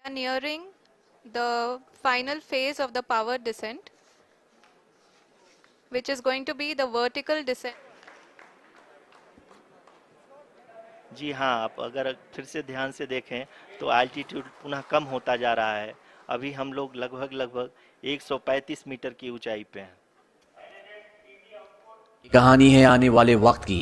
nearing the final phase of the power descent, which is going to be the vertical descent. जी हाँ, आप अगर फिर से ध्यान से देखें तो एल्टीट्यूड पुनः कम होता जा रहा है। अभी हम लोग लगभग 135 मीटर की ऊंचाई पे हैं। कहानी है आने वाले वक्त की।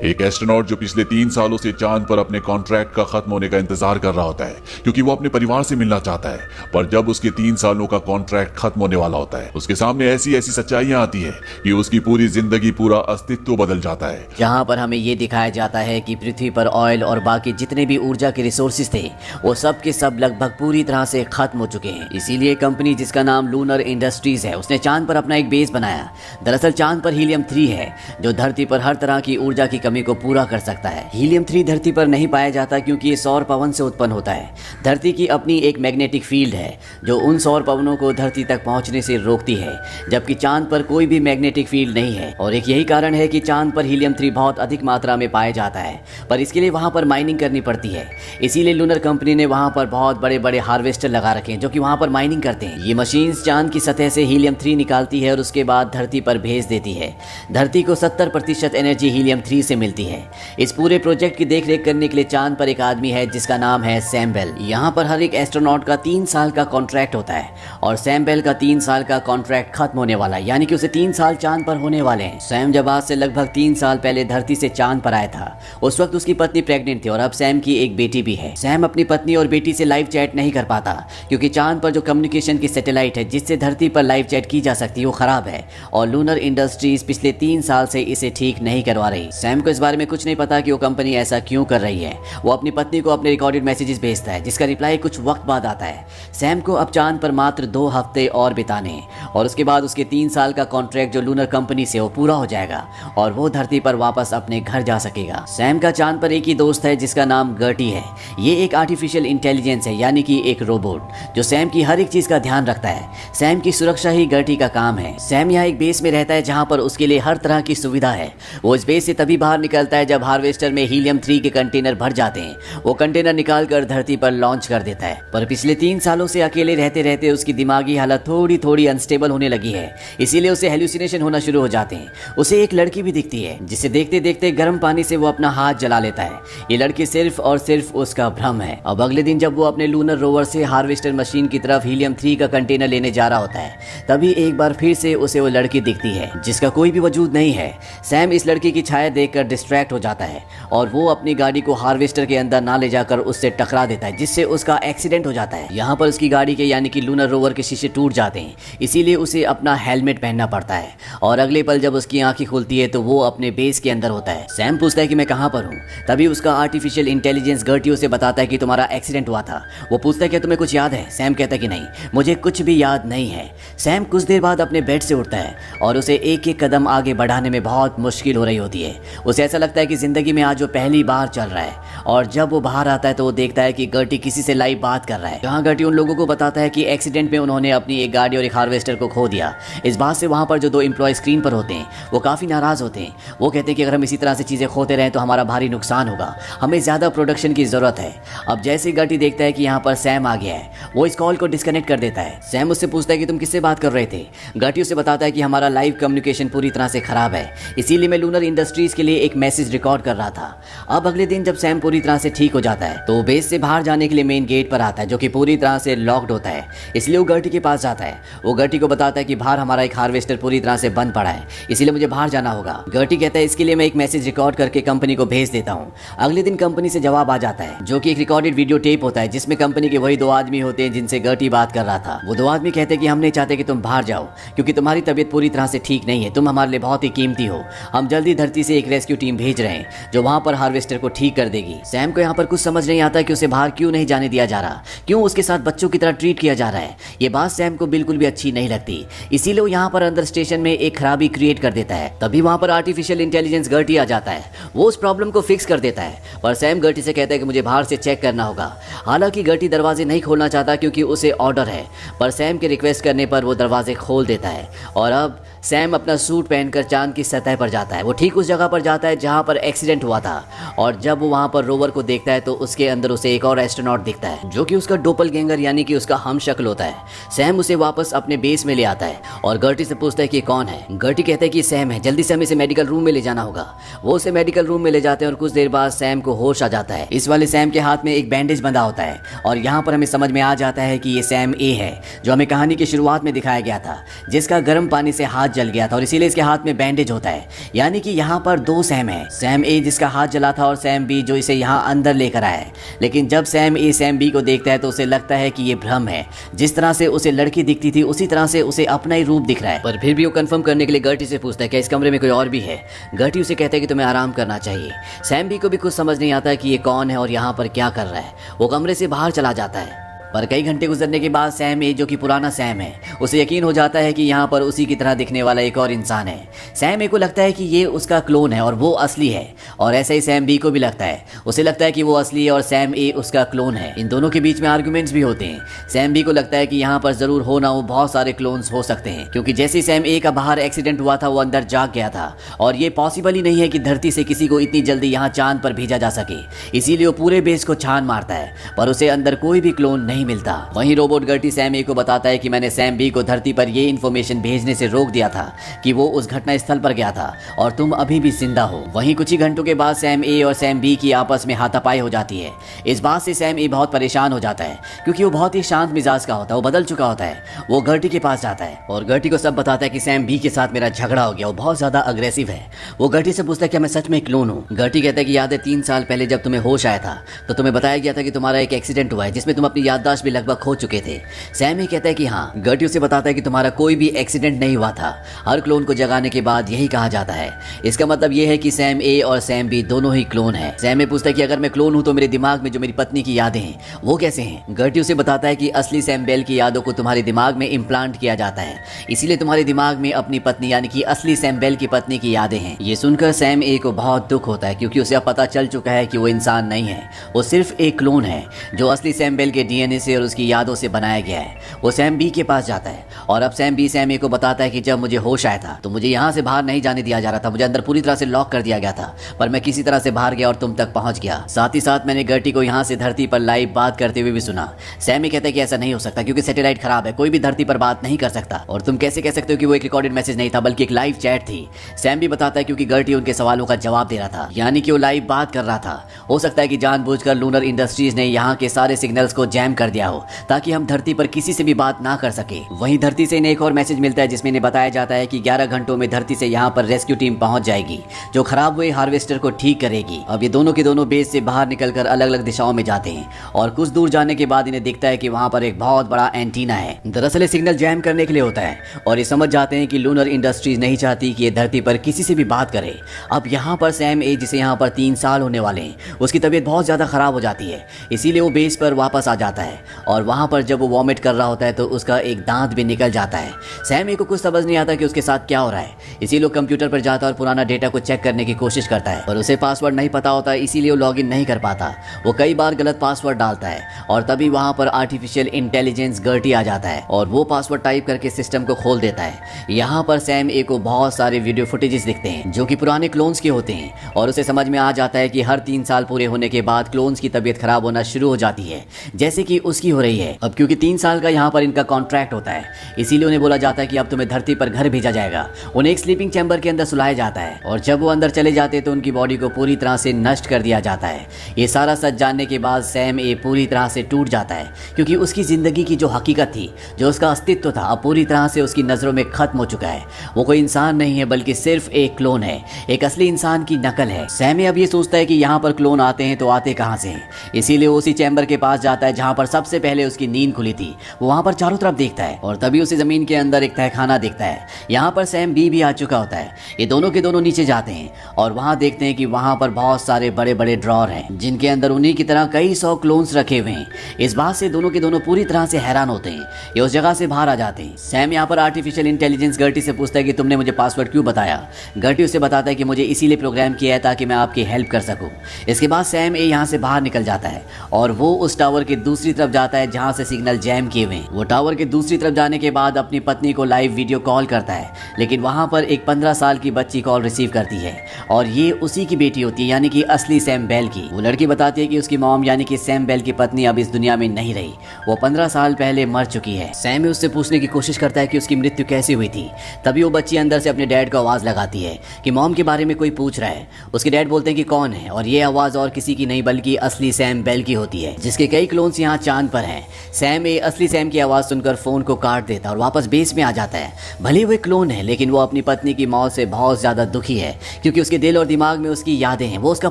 एक एस्ट्रोनॉट जो पिछले 3 सालों से चांद पर अपने कॉन्ट्रैक्ट का खत्म होने का इंतजार कर रहा होता है, क्योंकि वो अपने परिवार से मिलना चाहता है। पर जब उसके 3 सालों का कॉन्ट्रैक्ट खत्म होने वाला होता है, उसके सामने ऐसी ऐसी सच्चाइयां आती है कि उसकी पूरी जिंदगी, पूरा अस्तित्व बदल जाता है। जहां पर हमें ये दिखाया जाता है कि पृथ्वी पर ऑयल और बाकी जितने भी ऊर्जा के रिसोर्सेज थे, वो सब के सब लगभग पूरी तरह से खत्म हो चुके हैं। इसीलिए कंपनी जिसका नाम लूनर इंडस्ट्रीज है, उसने चांद पर अपना एक बेस बनाया। दरअसल चांद पर हीलियम 3 है जो धरती पर हर तरह की ऊर्जा की कमी को पूरा कर सकता है। हीलियम 3 धरती पर नहीं पाया जाता क्योंकि ये सौर पवन से उत्पन्न होता है। धरती की अपनी एक मैग्नेटिक फील्ड है जो उन सौर पवनों को धरती तक पहुंचने से रोकती है, जबकि चांद पर कोई भी मैग्नेटिक फील्ड नहीं है। और एक यही कारण है कि चांद पर हीलियम 3 बहुत अधिक मात्रा में पाया जाता है, पर इसके लिए वहां पर माइनिंग करनी पड़ती है। इसीलिए लूनर कंपनी ने वहां पर बहुत बड़े बड़े हार्वेस्टर लगा रखे हैं जो कि वहां पर माइनिंग करते हैं। ये मशीन चांद की सतह से हीलियम 3 निकालती है और उसके बाद धरती पर भेज देती है। धरती को 70% एनर्जी हीलियम 3 से मिलती है। इस पूरे प्रोजेक्ट की देखरेख करने के लिए चांद पर एक आदमी है जिसका नाम है सैम बेल। यहाँ पर हर एक एस्ट्रोनॉट का 3 साल का कॉन्ट्रैक्ट होता है और सैम बेल का 3 साल का कॉन्ट्रैक्ट खत्म होने वाला है, यानी कि उसे 3 साल चांद पर होने वाले हैं। सैम जब आज से लगभग 3 साल पहले धरती से चांद पर आया था, उस वक्त उसकी पत्नी प्रेग्नेंट थी और अब सैम की एक बेटी भी है। सैम अपनी पत्नी और बेटी से लाइव चैट नहीं कर पाता क्योंकि चांद पर जो कम्युनिकेशन की सैटेलाइट है जिससे धरती पर लाइव चैट की जा सकती है वो खराब है और लूनर इंडस्ट्रीज पिछले 3 साल से इसे ठीक नहीं करवा रही। सैम को इस बारे में कुछ नहीं पता कि वो कंपनी ऐसा क्यों कर रही है। वो अपनी पत्नी को अपने रिकॉर्डेड मैसेजेस भेजता है जिसका रिप्लाई कुछ वक्त बाद आता है। सैम को अब चांद पर मात्र 2 हफ्ते और बिताने और उसके बाद उसके 3 साल का कॉन्ट्रैक्ट जो लूनर कंपनी से वो पूरा हो जाएगा और वो धरती पर वापस अपने घर जा सकेगा। सैम का चांद पर एक ही दोस्त है जिसका नाम गर्टी है। ये एक आर्टिफिशियल इंटेलिजेंस है, यानी कि एक रोबोट जो सैम की हर एक चीज का ध्यान रखता है। सैम की सुरक्षा ही गर्टी का काम है। सैम यहाँ एक बेस में रहता है जहाँ पर उसके लिए हर तरह की सुविधा है। वो इस बेस से तभी बाहर निकलता है जब हार्वेस्टर में हीलियम 3 के कंटेनर भर जाते हैं। वो कंटेनर निकाल कर धरती पर लॉन्च कर देता है। पर पिछले 3 सालों से अकेले रहते रहते उसकी दिमागी हालत थोड़ी थोड़ी अनस्टेबल होने लगी है, इसीलिए उसे हेलुसिनेशन होना शुरू हो जाते हैं। उसे एक लड़की भी दिखती है जिसे देखते देखते गर्म पानी से वो अपना हाथ जला लेता है। ये लड़की सिर्फ और सिर्फ उसका भ्रम है। अब अगले दिन जब वो अपने लूनर रोवर से हार्वेस्टर मशीन की तरफ हीलियम 3 का कंटेनर लेने जा रहा होता है, तभी एक बार फिर से उसे वो लड़की दिखती है जिसका कोई भी वजूद नहीं है। सैम इस लड़की की छाया देखकर डिस्ट्रैक्ट हो जाता है और वो अपनी गाड़ी को हार्वेस्टर के अंदर ना ले जाकर उससे टकरा देता है जिससे उसका एक्सीडेंट हो जाता है। यहाँ पर उसकी गाड़ी के यानी कि लूनर रोवर के शीशे टूट जाते हैं, इसीलिए उसे अपना हेलमेट पहनना पड़ता है। और अगले पल जब उसकी आंखें खुलती है तो वो अपने बेस के अंदर होता है। सैम पूछता है कि मैं कहाँ पर हूँ। तभी उसका आर्टिफिशियल इंटेलिजेंस गर्टी उसे बताता है कि तुम्हारा एक्सीडेंट हुआ था। वो पूछता है कि तुम्हें कुछ याद है। सैम कहता है कि नहीं, मुझे कुछ भी याद नहीं है। सैम कुछ देर बाद अपने बेड से उठता है और उसे एक एक कदम आगे बढ़ाने में बहुत मुश्किल हो रही होती है। उसे ऐसा लगता है कि जिंदगी में आज वो पहली बार चल रहा है। और जब वो बाहर आता है तो वो देखता है कि गर्टी किसी से लाइव बात कर रहा है, जहाँ गर्टी उन लोगों को बताता है कि एक्सीडेंट में उन्होंने अपनी एक गाड़ी और एक हार्वेस्टर को खो दिया। इस बात से वहाँ पर जो 2 एम्प्लॉय स्क्रीन पर होते हैं वो काफ़ी नाराज होते हैं। वो कहते हैं कि अगर हम इसी तरह से चीज़ें खोते रहें तो हमारा भारी नुकसान होगा, हमें ज़्यादा प्रोडक्शन की ज़रूरत है। अब जैसे ही गर्टी देखता है कि यहाँ पर सैम आ गया है, वो इस कॉल को डिस्कनेक्ट कर देता है। सैम उससे पूछता है कि तुम किससे बात कर रहे थे। गर्टी उसे बताता है कि हमारा लाइव कम्युनिकेशन पूरी तरह से खराब है, इसीलिए मैं लूनर इंडस्ट्रीज के लिए एक मैसेज रिकॉर्ड कर रहा था। अब अगले दिन जब सैम पूरी तरह से ठीक हो जाता है तो बेस से बाहर जाने के लिए मेन गेट पर आता है जो कि पूरी तरह से लॉक्ड होता है, इसलिए वो गर्टी के पास जाता है। वो गर्टी को बताता है कि बाहर हमारा एक हार्वेस्टर पूरी तरह से बंद पड़ा है, इसीलिए मुझे बाहर जाना होगा। गर्टी कहता है इसके लिए मैं एक मैसेज रिकॉर्ड करके कंपनी को भेज देता हूँ। अगले दिन कंपनी से जवाब आ जाता है जो कि एक रिकॉर्डेड वीडियो टेप होता है जिसमें कंपनी के वही 2 आदमी होते हैं जिनसे गर्टी बात कर रहा था। वो 2 आदमी कहते हैं कि हम नहीं चाहते कि तुम बाहर जाओ क्योंकि तुम्हारी तबीयत पूरी तरह से ठीक नहीं है, तुम हमारे लिए बहुत ही कीमती हो। हम जल्दी धरती से एक रेस्क्यू टीम भेज रहे हैं जो वहां पर हार्वेस्टर को ठीक कर देगी। सैम को यहाँ पर कुछ समझ नहीं आता कि उसे बाहर क्यों नहीं जाने दिया जा रहा, क्यों उसके साथ बच्चों की तरह ट्रीट किया जा रहा है। ये बात सैम को बिल्कुल भी अच्छी नहीं लगती, इसीलिए वो यहाँ पर अंदर स्टेशन में एक खराबी क्रिएट कर देता है। तभी वहां पर आर्टिफिशियल इंटेलिजेंस गर्टी आ जाता है, वो उस प्रॉब्लम को फिक्स कर देता है। पर सैम गर्टी से कहता है कि मुझे बाहर से चेक करना होगा। हालांकि गर्टी दरवाजे नहीं खोलना चाहता क्योंकि उसे ऑर्डर है, पर सैम के रिक्वेस्ट करने पर वो दरवाजे खोल देता है और अब सैम अपना सूट पहनकर लेकर चांद की सतह पर जाता है। वो ठीक उस जगह पर जाता है जहाँ पर एक्सीडेंट हुआ था, और जब वो वहाँ पर रोवर को देखता है तो उसके अंदर उसे एक और एस्ट्रोनॉट दिखता है जो कि उसका डोपलगैंगर यानी कि उसका हम शक्ल होता है। सैम उसे वापस अपने बेस में ले आता है और गर्टी से पूछता है कि कौन है। गर्टी कहता है कि सैम है, जल्दी से हमें इसे मेडिकल रूम में ले जाना होगा। वो उसे मेडिकल रूम में ले जाते हैं और कुछ देर बाद सैम को होश आ जाता है। इस वाले सैम के हाथ में एक बैंडेज बंधा होता है और यहाँ पर हमें समझ में आ जाता है कि ये सैम ए है जो हमें कहानी की शुरुआत में दिखाया गया था, जिसका गर्म पानी से हाथ जल गया था और इसीलिए इसके हाथ में बैंडेज होता है। यानी कि यहाँ पर दो सैम है, सैम ए जिसका हाथ जला था और सैम बी जो इसे यहाँ अंदर लेकर आया है। लेकिन जब सैम ए सैम बी को देखता है तो उसे लगता है कि ये भ्रम है। जिस तरह से उसे लड़की दिखती थी उसी तरह से उसे अपना ही रूप दिख रहा है। पर फिर भी वो कंफर्म करने के लिए गर्टी से पूछता है कि इस कमरे में कोई और भी है। गर्टी उसे कहता है कि तुम्हें आराम करना चाहिए। सैम बी को भी कुछ समझ नहीं आता कि ये कौन है और यहाँ पर क्या कर रहा है। वो कमरे से बाहर चला जाता है। पर कई घंटे गुजरने के बाद सैम ए जो कि पुराना सैम है, उसे यकीन हो जाता है कि यहाँ पर उसी की तरह दिखने वाला एक और इंसान है। सैम ए को लगता है कि ये उसका क्लोन है और वो असली है, और ऐसा ही सैम बी को भी लगता है। उसे लगता है कि वो असली है और सैम ए उसका क्लोन है। इन दोनों के बीच में आर्गुमेंट्स भी होते हैं। सैम बी को लगता है कि यहाँ पर जरूर हो ना हो बहुत सारे क्लोन्स हो सकते हैं, क्योंकि जैसे सैम ए का बाहर एक्सीडेंट हुआ था वो अंदर जाग गया था और ये पॉसिबल ही नहीं है कि धरती से किसी को इतनी जल्दी यहाँ चांद पर भेजा जा सके। इसीलिए वो पूरे बेस को छान मारता है पर उसे अंदर कोई भी क्लोन नहीं मिलता। वहीं रोबोट गर्टी सैम ए को बताता है कि मैंने सैम बी को धरती पर ये इन्फॉर्मेशन भेजने से रोक दिया था कि वो उस घटना स्थल पर गया था और तुम अभी भी जिंदा हो। वहीं कुछ ही घंटों के बाद सैम ए और सैम बी की आपस में हाथापाई हो जाती है। इस बात से सैम ए बहुत परेशान हो जाता है क्योंकि वो बहुत ही शांत मिजाज का होता है, वो बदल चुका होता है। वो गर्टी के पास जाता है और गर्टी को सब बताता है कि सैम बी के साथ मेरा झगड़ा हो गया, वो बहुत ज्यादा अग्रेसिव है। वो गर्टी से पूछता है कि मैं सच में क्लोन हूँ। गर्टी कहता है कि याद है 3 साल पहले जब तुम्हें होश आया था तो तुम्हें बताया गया था कि तुम्हारा एक एक्सीडेंट हुआ है जिसमें तुम अपनी याददाश्त भी लगभग खो चुके थे। सैम ही कहता है कि हाँ। गर्टी उसे बताता है कि तुम्हारा कोई भी एक्सीडेंट नहीं हुआ था, हर क्लोन को जगाने के बाद यही कहा जाता है। इसका मतलब यह है कि सैम ए और सैम बी दोनों ही क्लोन हैं। सैम ए पूछता है कि अगर मैं क्लोन हूं तो मेरे दिमाग में जो मेरी पत्नी की यादें हैं वो कैसे हैं। गर्टी उसे बताता है कि असली सैम बेल की यादों को तुम्हारे दिमाग में इम्प्लांट किया जाता है, इसीलिए तुम्हारे दिमाग में अपनी पत्नी यानी कि असली सैम बेल की पत्नी की यादें हैं। ये सुनकर सैम ए को बहुत दुख होता है क्योंकि उसे अब पता चल चुका है कि वो इंसान नहीं है, वो सिर्फ एक क्लोन है जो असली सैम बेल के डीएनए से और उसकी यादों से बनाया गया है। वो सैम बी के पास जाता है और अब सैम बी सैम ए को बताता है कि जब मुझे होश आया था तो मुझे यहाँ से बाहर नहीं जाने दिया जा रहा था, मुझे अंदर पूरी तरह से लॉक कर दिया गया था, पर मैं किसी तरह से बाहर गया और तुम तक पहुंच गया। साथ ही साथ मैंने गर्टी को यहाँ से धरती पर लाइव बात करते हुए भी सुना। सैम ए कहता है कि ऐसा नहीं हो सकता क्योंकि सैटेलाइट खराब है, कोई भी धरती पर बात नहीं कर सकता। और तुम कैसे कह सकते हो कि वो एक रिकॉर्डेड मैसेज नहीं था बल्कि एक लाइव चैट थी। सैम भी बताता है क्योंकि गर्टी उनके सवालों का जवाब दे रहा था, यानी कि वो लाइव बात कर रहा था। हो सकता है कि जानबूझकर लूनर इंडस्ट्रीज ने यहाँ के सारे सिग्नल्स को जैम कर दिया हो ताकि हम धरती पर किसी से भी बात ना कर सके। वहीं धरती से इन्हें एक और मैसेज मिलता है जिसमें इन्हें बताया जाता है कि 11 घंटों में धरती से यहाँ पर रेस्क्यू टीम पहुंच जाएगी जो खराब हुए हार्वेस्टर को ठीक करेगी। अब ये दोनों के दोनों बेस से बाहर निकलकर अलग अलग दिशाओं में जाते हैं और कुछ दूर जाने के बाद इन्हें दिखता है कि वहाँ पर एक बहुत बड़ा एंटीना है। दरअसल ये सिग्नल जैम करने के लिए होता है और ये समझ जाते हैं कि लूनर इंडस्ट्रीज नहीं चाहती कि ये धरती पर किसी से भी बात करे। अब यहाँ पर सैम ए जिसे यहाँ पर 3 साल होने वाले हैं उसकी तबीयत बहुत ज्यादा खराब हो जाती है, इसीलिए वो बेस पर वापस आ जाता है और वहाँ पर जब वो वॉमिट कर रहा होता है तो उसका एक दांत भी निकल जाता है। सैम ए को कुछ समझ नहीं आता कि उसके साथ क्या हो रहा है, इसीलिए वो कंप्यूटर पर जाता है और पुराना डेटा को चेक करने की कोशिश करता है, पर उसे पासवर्ड नहीं पता होता इसीलिए वो लॉगिन नहीं कर पाता। वो कई बार गलत पासवर्ड डालता है और तभी वहाँ पर आर्टिफिशियल इंटेलिजेंस गर्टी आ जाता है और वो पासवर्ड टाइप करके सिस्टम को खोल देता है। यहाँ पर सैम ए को बहुत सारे वीडियो फुटेजेस दिखते हैं जो कि पुराने क्लोन्स के होते हैं और उसे समझ में आ जाता है कि हर 3 साल पूरे होने के बाद क्लोन्स की तबीयत खराब होना शुरू हो जाती है, जैसे कि उसकी हो रही है। अब क्योंकि 3 साल का यहाँ पर इनका कॉन्ट्रैक्ट होता है इसीलिए उन्हें बोला जाता है कि अब तुम्हें धरती पर घर भेजा जाएगा। उन्हें एक स्लीपिंग चैम्बर के अंदर सुलाया जाता है और जब वो अंदर चले जाते हैं तो उनकी बॉडी को पूरी तरह से नष्ट कर दिया जाता है। ये सारा सच जानने के बाद सैम ए पूरी तरह से टूट जाता है क्योंकि उसकी जिंदगी की जो हकीकत थी, जो उसका अस्तित्व था, अब पूरी तरह से उसकी नजरों में खत्म हो चुका है। वो कोई इंसान नहीं है बल्कि सिर्फ एक क्लोन है, एक असली इंसान की नकल है। सैम ए अब ये सोचता है कि यहाँ पर क्लोन आते हैं तो आते कहाँ से हैं, इसीलिए वो उसी चैम्बर के पास जाता है जहाँ पर सबसे पहले उसकी नींद खुली थी। वो वहाँ पर चारों तरफ देखता है और तभी उसे जमीन के अंदर एक तहखाना दिखता है। यहाँ पर सैम बी भी आ चुका होता है। ये दोनों के दोनों नीचे जाते हैं और वहाँ देखते हैं कि वहाँ पर बहुत सारे बड़े बड़े ड्रॉर हैं जिनके अंदर उन्हीं की तरह कई 100 क्लोन्स रखे हुए हैं। इस बात से दोनों के दोनों पूरी तरह से हैरान होते हैं। ये उस जगह से बाहर आ जाते हैं। सैम यहाँ पर आर्टिफिशियल इंटेलिजेंस गर्टी से पूछता है कि तुमने मुझे पासवर्ड क्यों बताया। गर्टी उसे बताता है कि मुझे इसीलिए प्रोग्राम किया है ताकि मैं आपकी हेल्प कर सकूं। इसके बाद सैम ए यहाँ से बाहर निकल जाता है और वो उस टावर के दूसरी तरफ तरफ जाता है जहाँ से सिग्नल जैम किए हुए हैं। वो टावर के दूसरी तरफ जाने के बाद अपनी पत्नी को लाइव वीडियो कॉल करता है, लेकिन वहाँ पर एक 15 साल की बच्ची कॉल रिसीव करती है और ये उसी की बेटी होती है, यानी कि असली सैम बेल की। वो लड़की बताती है कि उसकी मॉम यानी कि सैम बेल की पत्नी अब इस दुनिया में नहीं रही, वो 15 साल पहले मर चुकी है। सैम उससे पूछने की कोशिश करता है कि उसकी मृत्यु कैसे हुई थी। तभी वो बच्ची अंदर से अपने डैड को आवाज़ लगाती है कि मॉम के बारे में कोई पूछ रहा है। उसके डैड बोलते हैं कि कौन है, और ये आवाज़ और किसी की नहीं बल्कि असली सैम बेल की होती है, जिसके कई क्लोन्स यहाँ चांद पर हैं। सैम असली सैम की आवाज़ सुनकर फ़ोन को काट देता और वापस बेस में आ जाता है। भले वो क्लोन है, लेकिन वो अपनी पत्नी की मौत से बहुत ज़्यादा दुखी है, क्योंकि उसके दिल और दिमाग में उसकी यादें हैं, वो उसका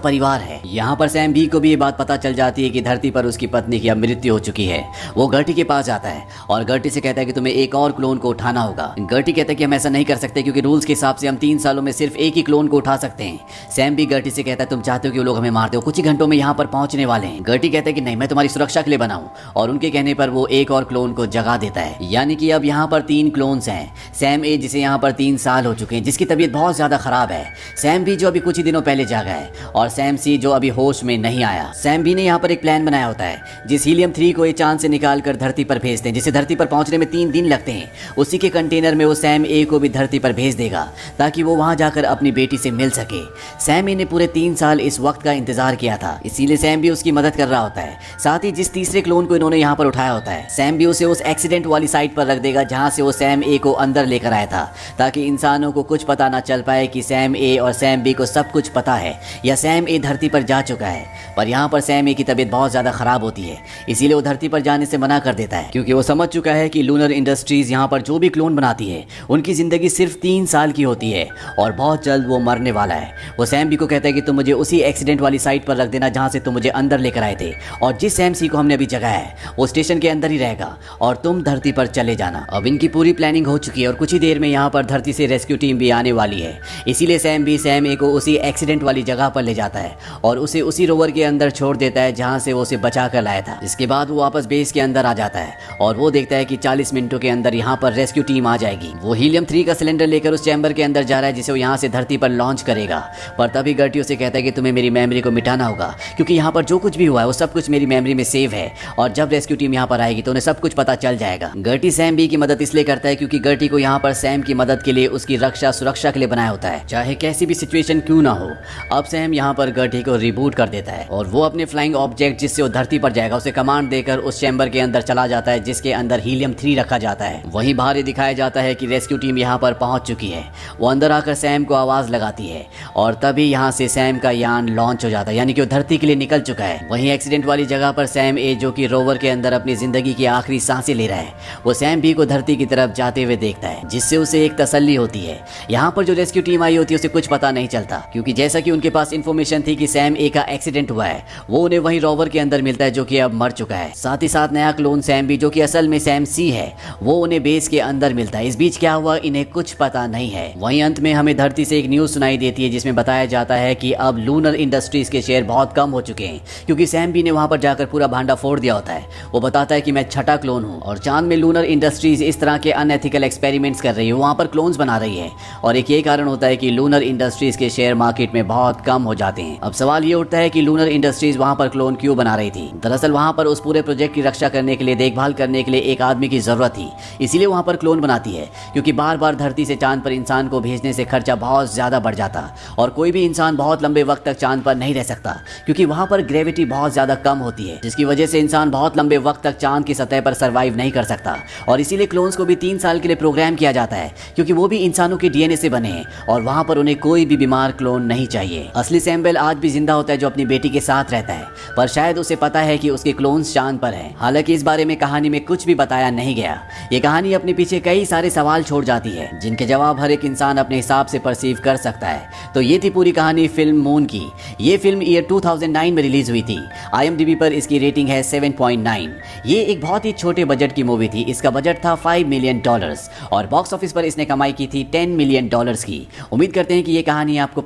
परिवार है। यहाँ पर सैम बी को भी ये बात पता चल जाती है कि धरती पर उसकी पत्नी की अब मृत्यु हो चुकी है। वो गर्टी के पास जाता है और गर्टी से कहता है कि तुम्हें एक और क्लोन को उठाना होगा। गर्टी कहता है कि हम ऐसा नहीं कर सकते, क्योंकि रूल्स के हिसाब से हम 3 सालों में सिर्फ एक ही क्लोन को उठा सकते हैं। सैम भी गर्टी से कहता है तुम चाहते हो कि वो लोग हमें मार दो, कुछ ही घंटों में यहाँ पर पहुंचने वाले हैं। गर्टी कहता है कि नहीं, मैं तुम्हारी सुरक्षा के लिए बनाऊं, और उनके कहने पर वो एक और क्लोन को जगा देता है। यानी कि अब यहाँ पर 3 क्लोन्स हैं। सैम ए जिसे यहाँ पर 3 साल हो चुके हैं, जिसकी तबीयत बहुत ज्यादा खराब है। सैम बी जो अभी कुछ ही दिनों पहले जागा है, और सैम सी जो अभी होश में नहीं आया। सैम बी ने यहाँ पर एक प्लान बनाया होता है, जिस हीलियम 3 को ये चांद से निकाल कर धरती पर भेजते हैं, जिसे धरती पर पहुंचने में 3 दिन लगते हैं। उसी के कंटेनर में वो सैम ए को भी धरती पर भेज देगा, ताकि वो वहां जाकर अपनी बेटी से मिल सके। सैम ए ने पूरे 3 साल इस वक्त का इंतजार किया था, इसीलिए सैम भी उसकी मदद कर रहा होता है। साथ ही जिस तीसरे क्लोन को इन्होंने यहाँ पर उठाया होता है, सैम भी उसे उस एक्सीडेंट वाली साइट पर रख देगा जहाँ से वो सैम ए को अंदर लेकर आया था, ताकि इंसानों को कुछ पता ना चल पाए कि सैम ए और सैम बी को सब कुछ पता है, या सैम ए धरती पर जा चुका है। पर यहाँ पर सैम ए की तबीयत बहुत ज़्यादा खराब होती है, इसीलिए वो धरती पर जाने से मना कर देता है, क्योंकि वो समझ चुका है कि लूनर इंडस्ट्रीज यहाँ पर जो भी क्लोन बनाती है उनकी ज़िंदगी सिर्फ 3 साल की होती है और बहुत जल्द वो मरने वाला है। वो सैम बी को कहता है कि तुम मुझे उसी एक्सीडेंट वाली साइट पर रख देना जहाँ से तुम मुझे अंदर लेकर आए थे, और जिस सैम सी को हमने अभी जगाया है वो स्टेशन के अंदर ही रहेगा, और तुम धरती पर चले जाना। अब इनकी पूरी प्लानिंग हो चुकी है और कुछ ही देर में यहाँ पर धरती से रेस्क्यू टीम भी आने वाली है। इसीलिए सैम बी सैम ए को उसी एक्सीडेंट वाली जगह पर ले जाता है और उसे उसी रोवर के अंदर छोड़ देता है जहाँ से वो उसे बचा कर लाया था। इसके बाद वो वापस बेस के अंदर आ जाता है और वो देखता है कि 40 मिनटों के अंदर यहाँ पर रेस्क्यू टीम आ जाएगी। वो हीलियम 3 का सिलेंडर लेकर उस चैम्बर के अंदर जा रहा है, जिसे वो यहाँ से धरती पर लॉन्च करेगा। पर तभी गर्टी उसे कहता है कि तुम्हें मेरी मेमोरी को मिटाना होगा, क्योंकि यहाँ पर जो कुछ भी हुआ है वो सब कुछ मेरी मेमोरी में सेव है, और जब रेस्क्यू टीम यहाँ पर आएगी तो उन्हें सब कुछ पता चल जाएगा। गर्टी सैम बी की मदद इसलिए करता है क्योंकि गर्टी को यहाँ पर सैम की मदद के लिए, उसकी रक्षा सुरक्षा के लिए बनाया होता है, चाहे कैसी भी सिचुएशन क्यों ना हो। अब सैम यहाँ पर गर्टी को रिबूट कर देता है और वो अपने फ्लाइंग ऑब्जेक्ट जिससे वो धरती पर जाएगा उसे कमांड देकर उस चैम्बर के अंदर चला जाता है, जिसके अंदर हीलियम 3 रखा जाता है। वहीं बाहर ही दिखाया जाता है कि रेस्क्यू टीम यहाँ पर पहुंच चुकी है। वो अंदर आकर सैम को आवाज लगाती है और तभी यहाँ से सैम का यान लॉन्च हो जाता है, यानी कि वो धरती के लिए निकल चुका है। वहीं एक्सीडेंट वाली जगह पर सैम ए जो कि रोवर के अंदर अपनी जिंदगी की आखिरी सांसें ले रहा है, वो सैम बी को धरती की तरफ जाते हुए देखता है, जिससे उसे एक तसल्ली होती है। यहाँ पर जो रेस्क्यू टीम आई होती है उसे कुछ पता नहीं चलता, क्योंकि जैसा कि उनके पास इन्फॉर्मेशन थी कि सैम ए का एक्सीडेंट हुआ है, वो उन्हें वहीं रोवर के अंदर मिलता है जो कि अब मर चुका है। साथ ही साथ नया क्लोन सैम बी जो कि असल में सैम सी है, वो उन्हें बेस के अंदर मिलता है। इस बीच क्या हुआ इन्हें कुछ पता नहीं है। वहीं अंत में हमें धरती से एक न्यूज सुनाई देती है, जिसमें बताया जाता है कि अब लूनर इंडस्ट्रीज के शेयर बहुत कम हो चुके हैं, क्योंकि सैम बी ने वहां पर जाकर पूरा भांडा फोड़ दिया होता है। वो बताता है कि मैं छठा क्लोन हूँ और चांद में लूनर इंडस्ट्रीज इस तरह के अनएथिकल एक्सपेरिमेंट्स कर रही है, वहां पर क्लोन्स बना रही है, और एक ये कारण होता है कि लूनर इंडस्ट्रीज के शेयर मार्केट में बहुत कम हो जाते हैं। अब सवाल ये उठता है कि लूनर इंडस्ट्रीज वहां पर क्लोन क्यों बना रही थी। दरअसल वहां पर उस पूरे प्रोजेक्ट की रक्षा करने के लिए, देखभाल करने के लिए एक आदमी की जरूरत थी, इसीलिए वहां पर क्लोन बनाती है, क्योंकि बार बार धरती से चांद पर इंसान को भेजने से खर्चा बहुत ज्यादा बढ़ जाता, और कोई भी इंसान बहुत लंबे वक्त तक चांद पर नहीं रह सकता, क्योंकि वहां पर ग्रेविटी बहुत ज्यादा कम होती है, जिसकी वजह से इंसान बहुत लंबे वक्त तक चांद की सतह पर सर्वाइव नहीं कर सकता। और इसीलिए क्लोन्स को भी 3 साल के लिए प्रोग्राम किया जाता है, क्योंकि वो भी इंसानों के डीएनए से बने हैं और वहां पर उन्हें कोई भी बीमार क्लोन नहीं चाहिए। असली सैम बेल आज भी जिंदा होता है, जो अपनी बेटी के साथ रहता है, पर शायद उसे पता है कि उसके क्लोन्स चांद पर हैं। हालांकि इस बारे में कहानी में कुछ भी बताया नहीं गया। ये कहानी अपने पीछे कई सारे सवाल छोड़ जाती है, जिनके जवाब हर एक इंसान अपने हिसाब से परसीव कर सकता है। तो ये थी पूरी कहानी फिल्म मून की। ये फिल्म ईयर 2009 में रिलीज हुई थी। IMDb पर इसकी रेटिंग है 7.9। ये एक बहुत ही छोटे बजट की मूवी थी। इसका बजट था $5 मिलियन और बॉक्स ऑफिस पर इसने कमाई की थी $10 मिलियन की। उम्मीद करते हैं कि ये कहानी आपको